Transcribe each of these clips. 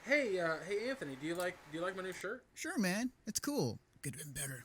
Hey, Anthony, do you like my new shirt? Sure, man. It's cool. Could have been better.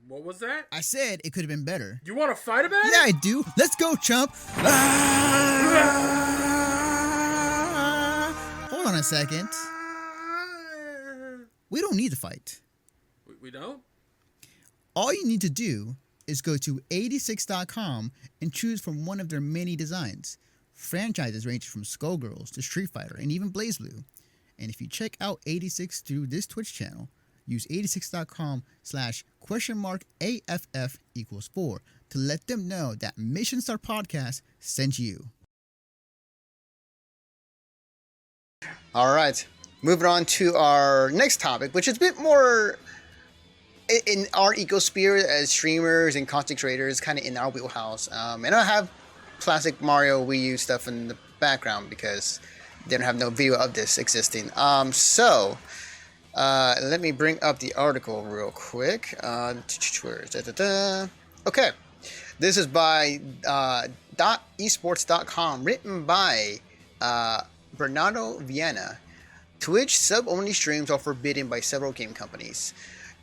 What was that? I said it could have been better. You want to fight about Yeah, I it? do. Let's go, chump. Hold on a second. We don't need to fight. We don't. All you need to do is go to 86.com and choose from one of their many designs. Franchises range from Skullgirls to Street Fighter and even BlazBlue. And if you check out 86 through this Twitch channel, use 86.com /AFF equals 4 to let them know that Mission Star Podcast sent you. All right, moving on to our next topic, which is a bit more in our ecosphere as streamers and content creators, kind of in our wheelhouse. And I have classic Mario Wii U stuff in the background because they don't have no video of this existing. Let me bring up the article real quick. Where is it? Okay, this is by .esports.com, written by Bernardo Viana. Twitch sub-only streams are forbidden by several game companies.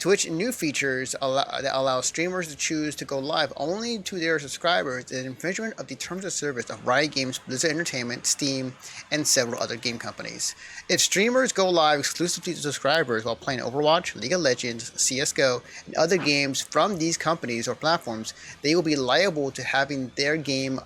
Twitch new features that allow streamers to choose to go live only to their subscribers is an infringement of the terms of service of Riot Games, Blizzard Entertainment, Steam, and several other game companies. If streamers go live exclusively to subscribers while playing Overwatch, League of Legends, CSGO, and other games from these companies or platforms, they will be liable to having their game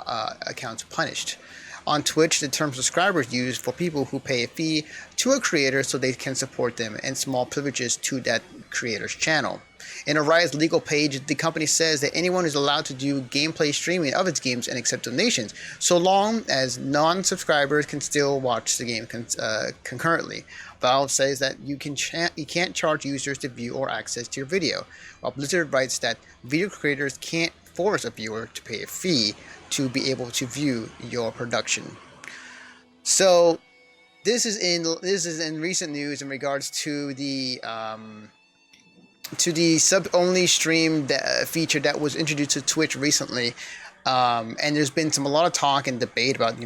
accounts punished. On Twitch, the term subscribers used for people who pay a fee to a creator so they can support them and small privileges to that creator's channel. In a Riot's legal page, the company says that anyone is allowed to do gameplay streaming of its games and accept donations, so long as non-subscribers can still watch the game concurrently. Valve says that you can't charge users to view or access to your video, while Blizzard writes that video creators can't force a viewer to pay a fee to be able to view your production. So this is in recent news in regards to the sub-only stream feature that was introduced to Twitch recently, and there's been a lot of talk and debate about,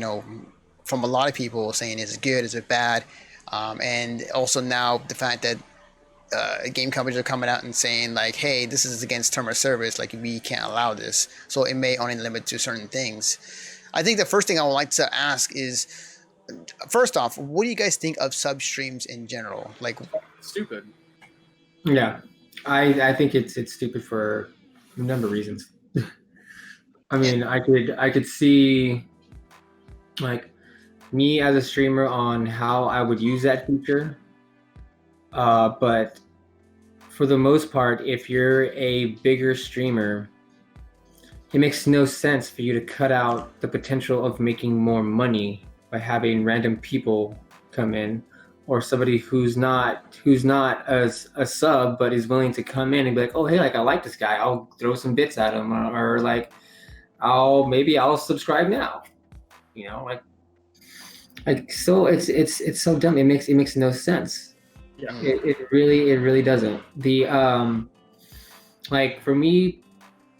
from a lot of people saying, is it good, is it bad, and also now the fact that game companies are coming out and saying, like, hey, this is against term of service, like, we can't allow this, so it may only limit to certain things. I think the first thing I would like to ask is, first off, what do you guys think of sub streams in general? Like, Stupid. Yeah, I think it's stupid for a number of reasons. I mean, I could see, like, me as a streamer on how I would use that feature, but for the most part, if you're a bigger streamer, it makes no sense for you to cut out the potential of making more money by having random people come in, or somebody who's not as a sub but is willing to come in and be like, oh, hey, like, I like this guy, I'll throw some bits at him, or like, I'll subscribe now, like so it's so dumb. It makes no sense. Yeah. It really doesn't. The like, for me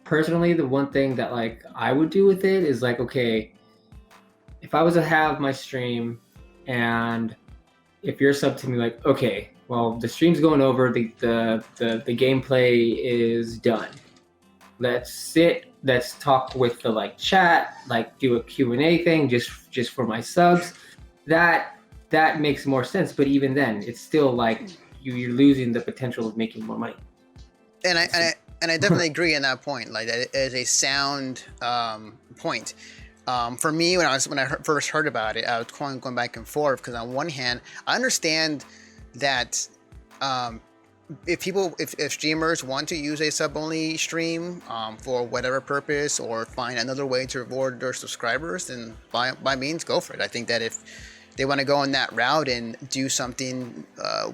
personally, the one thing that, like, I would do with it is, like, okay, if I was to have my stream and if you're sub to me, like, okay, well, the stream's going over, the gameplay is done. Let's sit, let's talk with the, like, chat, like, do a Q&A thing just for my subs. That makes more sense, but even then, it's still like you're losing the potential of making more money. And I definitely agree on that point. Like, that is a sound point. For me, when I first heard about it, I was going back and forth, because on one hand, I understand that if streamers want to use a sub-only stream for whatever purpose, or find another way to reward their subscribers, then by means, go for it. I think that if they want to go on that route and do something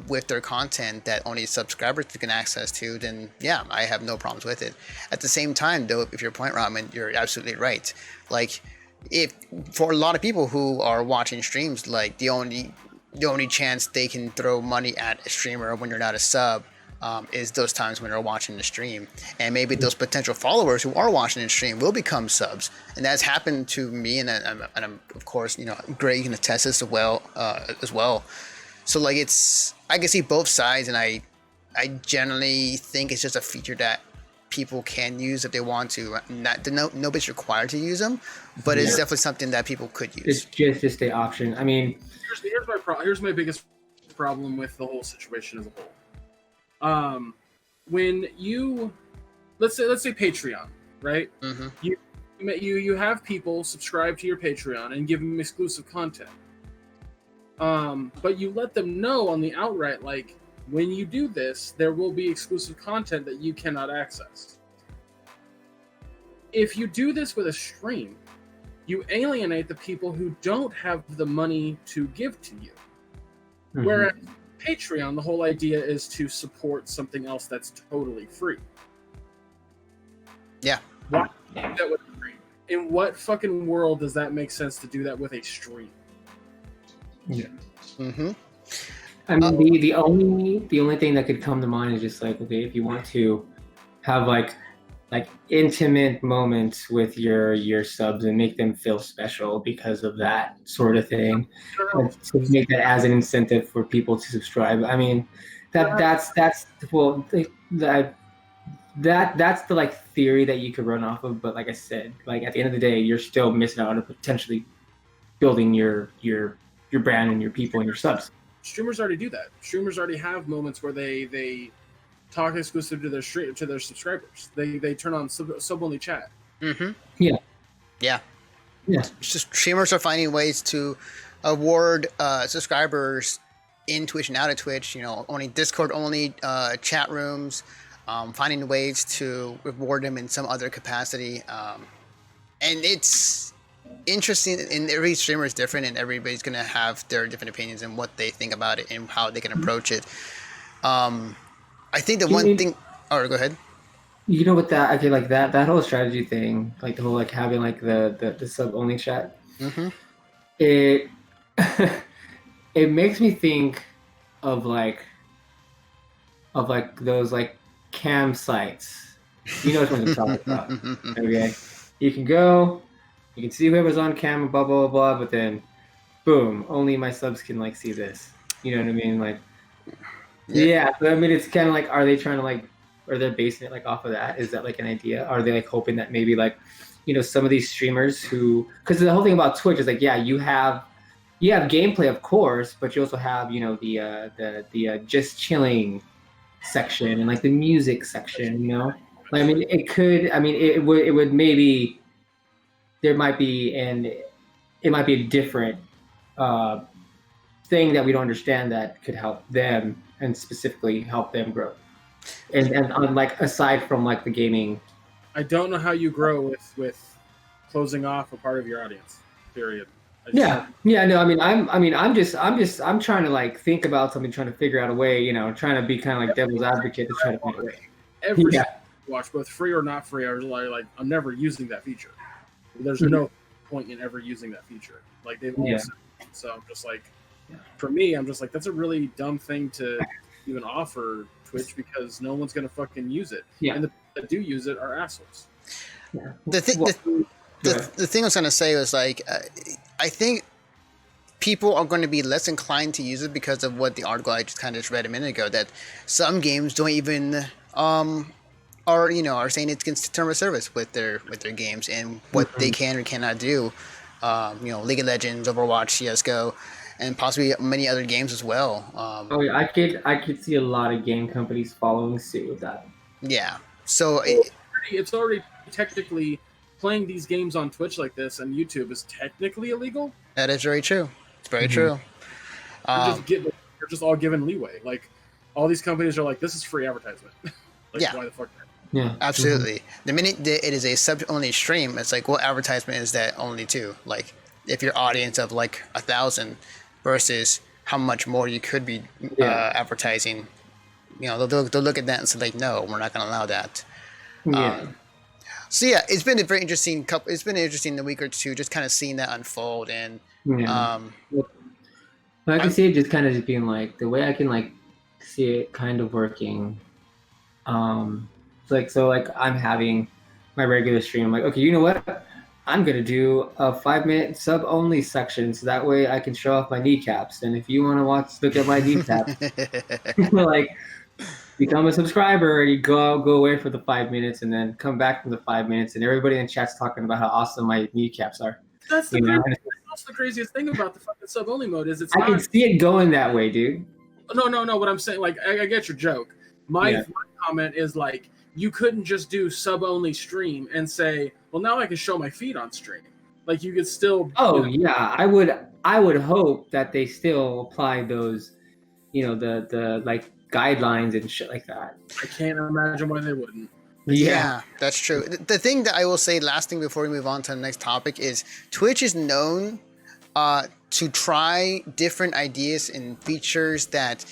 with their content that only subscribers can access to, then yeah, I have no problems with it. At the same time, though, if your point, Ramen, you're absolutely right. Like, if for a lot of people who are watching streams, like, the only chance they can throw money at a streamer when you're not a sub is those times when they're watching the stream, and maybe those potential followers who are watching the stream will become subs, and that's happened to me, and I'm of course, Greg can attest as well. So like I can see both sides, and I generally think it's just a feature that people can use if they want to. Nobody's required to use them, but it's definitely something that people could use. It's just an option. I mean, here's my biggest problem with the whole situation as a whole. When you let's say Patreon, right? Mm-hmm. You have people subscribe to your Patreon and give them exclusive content. But you let them know on the outright, like, when you do this, there will be exclusive content that you cannot access. If you do this with a stream, you alienate the people who don't have the money to give to you. mhm. Whereas Patreon, the whole idea is to support something else that's totally free. Yeah. Why do that with a stream? In what fucking world does that make sense to do that with a stream? Mm-hmm. I mean, the only thing that could come to mind is just like, okay, if you want to have like intimate moments with your subs and make them feel special because of that sort of thing, to make that as an incentive for people to subscribe. I mean, that's well, that's the like theory that you could run off of. But like I said, like at the end of the day, you're still missing out on potentially building your brand and your people and your subs. Streamers already do that. Streamers already have moments where they talk exclusive to their subscribers. They turn on sub only chat. Mm-hmm. Yeah. It's just streamers are finding ways to award subscribers in Twitch and out of Twitch. You know, only Discord only chat rooms. Finding ways to reward them in some other capacity. And it's interesting, and every streamer is different, and everybody's gonna have their different opinions and what they think about it and how they can approach it. I think the one thing. Oh, go ahead. You know what that like that whole strategy thing, like the whole like having like the sub only chat. Mm-hmm. It it makes me think of like those like cam sites. You know what I'm talking about. Okay, you can go. You can see whoever's on camera, blah, blah, blah, blah, but then, boom, only my subs can, like, see this. You know what I mean? Like, yeah. So, I mean, it's kind of like, are they trying to, like, or they're basing it, like, off of that? Is that, like, an idea? Are they, like, hoping that maybe, like, you know, some of these streamers who, because the whole thing about Twitch is, like, yeah, you have gameplay, of course, but you also have, you know, the just chilling section and, like, the music section, you know? Like, I mean, it would maybe... There might be a different thing that we don't understand that could help them and specifically help them grow. And on like aside from like the gaming, I don't know how you grow with closing off a part of your audience. Period. No. I'm trying to like think about something, trying to figure out a way, you know, trying to be kind of like devil's advocate to try to find a way. Every watch, both free or not free, I was like, I'm never using that feature. There's no point in ever using that feature. Like they've always said. So I'm just like, for me, I'm just like, that's a really dumb thing to even offer Twitch because no one's gonna fucking use it. Yeah. And the people that do use it are assholes. Yeah. The thing I was gonna say was like, I think people are going to be less inclined to use it because of what the article I just kind of read a minute ago, that some games don't even are saying it's term of service with their games and what they can or cannot do. League of Legends, Overwatch, CS:GO, and possibly many other games as well. I could see a lot of game companies following suit with that. Yeah. So it's already technically playing these games on Twitch like this and YouTube is technically illegal. That is very true. It's very true. You're just all given leeway. Like all these companies are like, this is free advertisement. Like, why the fuck? Yeah, absolutely. The minute it is a sub-only stream, it's like, what advertisement is that only to? Like, if your audience of like 1,000 versus how much more you could be advertising, they'll look at that and say like, no, we're not going to allow that. So yeah, it's been a very interesting couple. It's been interesting the week or two, just kind of seeing that unfold, and I can see it just kind of just being like the way I can like see it kind of working. So I'm having my regular stream. I'm like, okay, you know what? I'm gonna do a 5-minute sub only section, so that way I can show off my kneecaps. And if you want to look at my kneecaps, like become a subscriber, and you go away for the 5 minutes, and then come back from the 5 minutes, and everybody in chat's talking about how awesome my kneecaps are. That's the craziest thing about the fucking sub only mode is I can see it going that way, dude. No. What I'm saying, like, I get your joke. My comment is like, you couldn't just do sub only stream and say, well, now I can show my feet on stream. Like, you could still. Oh yeah, I would hope that they still apply those, the like guidelines and shit like that. I can't imagine why they wouldn't. Yeah, that's true. The thing that I will say, last thing before we move on to the next topic, is Twitch is known to try different ideas and features that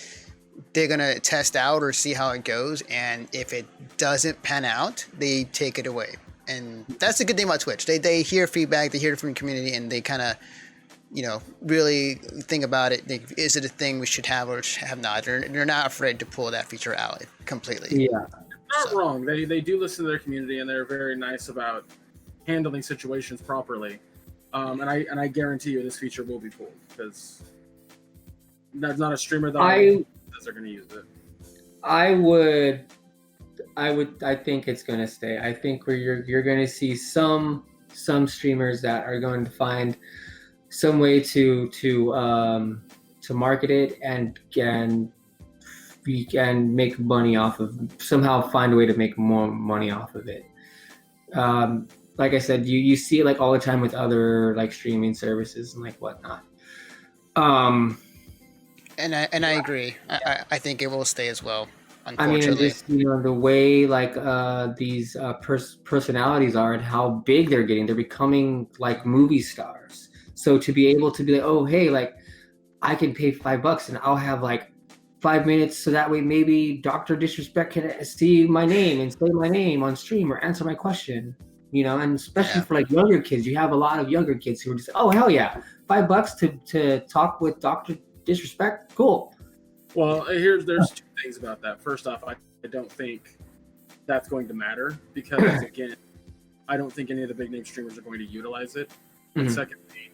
they're going to test out or see how it goes. And if it doesn't pan out, they take it away. And that's the good thing about Twitch. They hear feedback, they hear it from the community, and they kind of, really think about it. Is it a thing we should have or have not? They're not afraid to pull that feature out completely. Yeah. Not wrong. They do listen to their community, and they're very nice about handling situations properly. And I guarantee you this feature will be pulled, because that's not a streamer that they're going to use it. I think it's going to stay. I think you're going to see some streamers that are going to find some way to market it and we can make money off of, somehow find a way to make more money off of it. Like I said, you see it like all the time with other like streaming services and like whatnot. And I agree. I think it will stay as well. I mean, just the way like these personalities are and how big they're getting, they're becoming like movie stars. So to be able to be like, oh hey, like I can pay $5 and I'll have like 5 minutes, so that way maybe Dr. Disrespect can see my name and say my name on stream or answer my question, and especially for like younger kids. You have a lot of younger kids who are just, oh hell yeah, $5 to talk with Dr. Disrespect, cool. Well, there's two things about that. First off, I don't think that's going to matter, because again, I don't think any of the big name streamers are going to utilize it. And secondly,